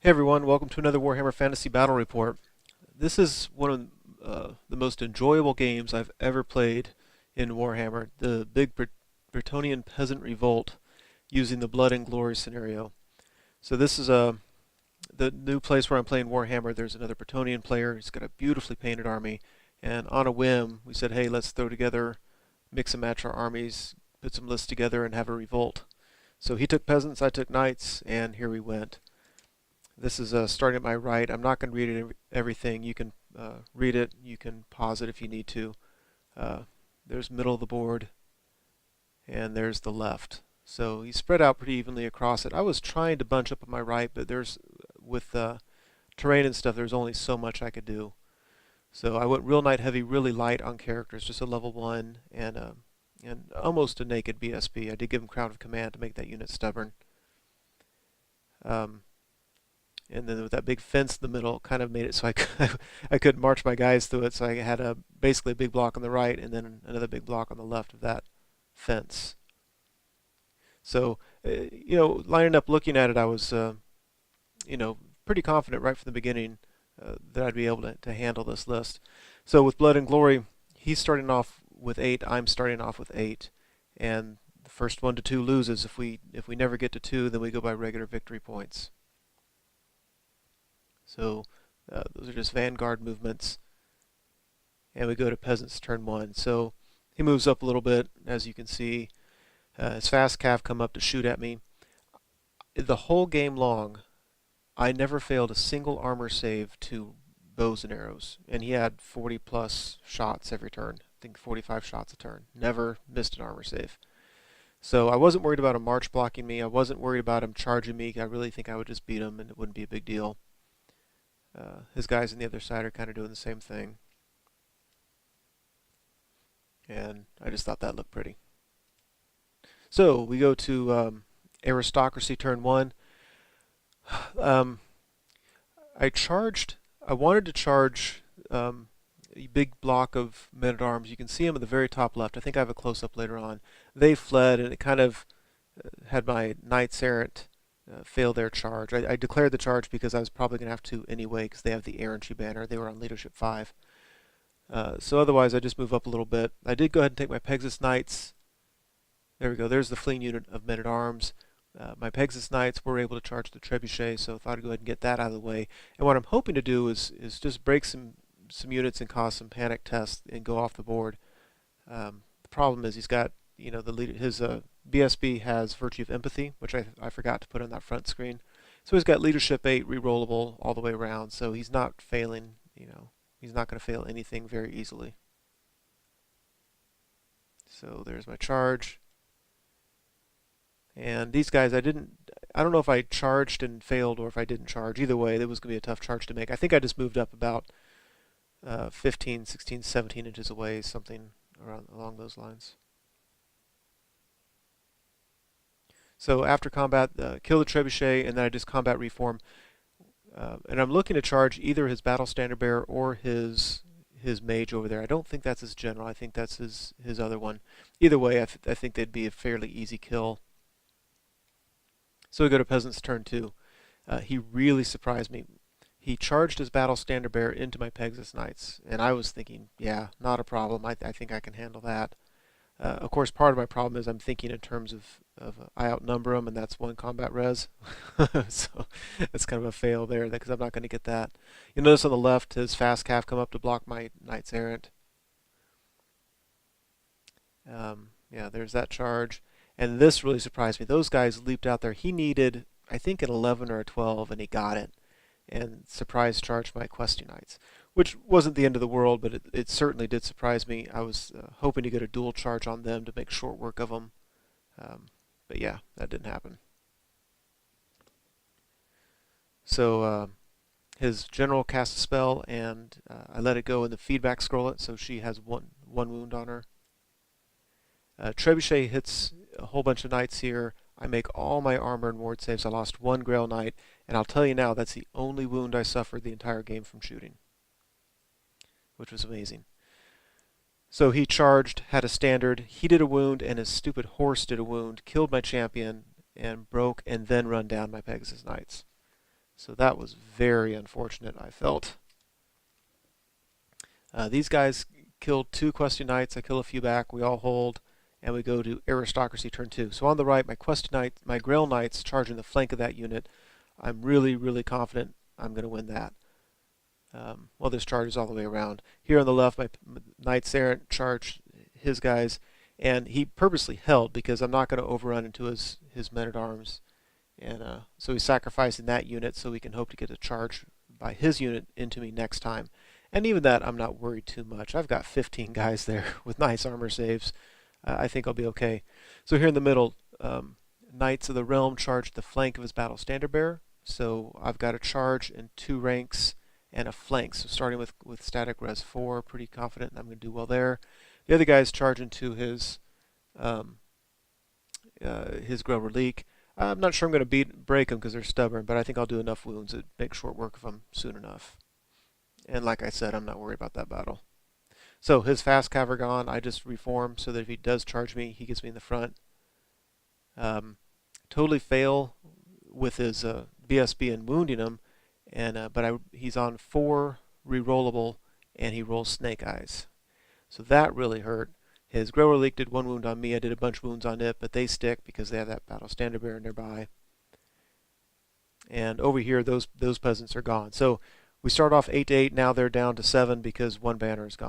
Hey everyone, welcome to another Warhammer Fantasy Battle Report. This is one of the most enjoyable games I've ever played in Warhammer, the big Bretonnian Peasant Revolt using the Blood and Glory scenario. So this is the new place where I'm playing Warhammer. There's another Bretonnian player. He's got a beautifully painted army, and on a whim we said, hey, let's throw together, mix and match our armies, put some lists together and have a revolt. So he took peasants, I took knights, and here we went. This is starting at my right. I'm not going to read everything. You can read it. You can pause it if you need to. Uh, there's middle of the board, and there's the left. So he's spread out pretty evenly across it. I was trying to bunch up on my right, but with terrain and stuff, there's only so much I could do. So I went real knight heavy, really light on characters, just a level 1 and almost a naked BSB. I did give him Crown of Command to make that unit stubborn. And then with that big fence in the middle, kind of made it so I couldn't march my guys through it. So I had basically a big block on the right and then another big block on the left of that fence. So, lining up, looking at it, I was, pretty confident right from the beginning that I'd be able to handle this list. So with Blood and Glory, he's starting off with 8. I'm starting off with 8, and the first 1 to 2 loses. If we never get to 2, then we go by regular victory points. So those are just vanguard movements. And we go to peasants turn 1. So he moves up a little bit, as you can see. His fast cav come up to shoot at me. The whole game long, I never failed a single armor save to bows and arrows. And he had 40 plus shots every turn. I think 45 shots a turn. Never missed an armor save. So I wasn't worried about him march blocking me. I wasn't worried about him charging me. I really think I would just beat him and it wouldn't be a big deal. His guys on the other side are kind of doing the same thing. And I just thought that looked pretty. So we go to aristocracy turn 1. I wanted to charge a big block of men-at-arms. You can see them at the very top left. I think I have a close-up later on. They fled, and it kind of had my knights errant fail their charge. I declared the charge because I was probably going to have to anyway because they have the errantry banner. They were on leadership 5. So otherwise I just move up a little bit. I did go ahead and take my Pegasus Knights. There we go. There's the fleeing unit of men-at-arms. My Pegasus Knights were able to charge the trebuchet, so I thought I'd go ahead and get that out of the way. And what I'm hoping to do is just break some units and cause some panic tests and go off the board. The problem is he's got, the leader, his BSB has Virtue of Empathy, which I forgot to put on that front screen. So he's got Leadership 8 rerollable all the way around, so he's not failing, he's not going to fail anything very easily. So there's my charge. And these guys, I don't know if I charged and failed or if I didn't charge. Either way, it was going to be a tough charge to make. I think I just moved up about 15, 16, 17 inches away, something along those lines. So after combat, kill the trebuchet, and then I just combat reform. And I'm looking to charge either his battle standard bearer or his mage over there. I don't think that's his general. I think that's his other one. Either way, I think they'd be a fairly easy kill. So we go to peasants turn 2. He really surprised me. He charged his battle standard bearer into my Pegasus Knights, and I was thinking, yeah, not a problem. I think I can handle that. Of course, part of my problem is I'm thinking in terms of I outnumber them, and that's 1 combat res. So that's kind of a fail there because I'm not going to get that. You'll notice on the left, his fast cav come up to block my knights errant. Yeah, there's that charge. And this really surprised me. Those guys leaped out there. He needed, I think, an 11 or a 12, and he got it. And surprise charged my questing knights, which wasn't the end of the world, but it certainly did surprise me. I was hoping to get a dual charge on them to make short work of them. But yeah, that didn't happen. So his general cast a spell, and I let it go in the feedback scroll it, so she has one wound on her. Trebuchet hits a whole bunch of knights here. I make all my armor and ward saves. I lost 1 Grail Knight, and I'll tell you now, that's the only wound I suffered the entire game from shooting, which was amazing. So he charged, had a standard, he did a wound, and his stupid horse did a wound, killed my champion, and broke, and then run down my Pegasus Knights. So that was very unfortunate, I felt. These guys killed 2 Questy Knights. I kill a few back. We all hold, and we go to Aristocracy turn 2. So on the right, my Questy Knight, my Grail Knights charging the flank of that unit. I'm really, really confident I'm going to win that. Well, there's charges all the way around. Here on the left, my Knights Errant charge his guys, and he purposely held because I'm not going to overrun into his men-at-arms. And so he's sacrificing that unit so we can hope to get a charge by his unit into me next time. And even that, I'm not worried too much. I've got 15 guys there with nice armor saves. I think I'll be okay. So here in the middle, Knights of the Realm charge the flank of his battle standard bearer. So I've got a charge in 2 ranks and a flank. So starting with static res 4, pretty confident I'm going to do well there. The other guys charge into his Grail Relique. I'm not sure I'm going to break them because they're stubborn, but I think I'll do enough wounds to make short work of them soon enough. And like I said, I'm not worried about that battle. So his fast cav are gone. I just reform so that if he does charge me, he gets me in the front. Totally fail with his BSB and wounding him, and but he's on 4 rerollable, and he rolls Snake Eyes. So that really hurt. His Grail Relique did 1 wound on me. I did a bunch of wounds on it, but they stick because they have that battle standard bearer nearby. And over here, those peasants are gone. So we start off 8 to 8. Now they're down to 7 because 1 banner is gone.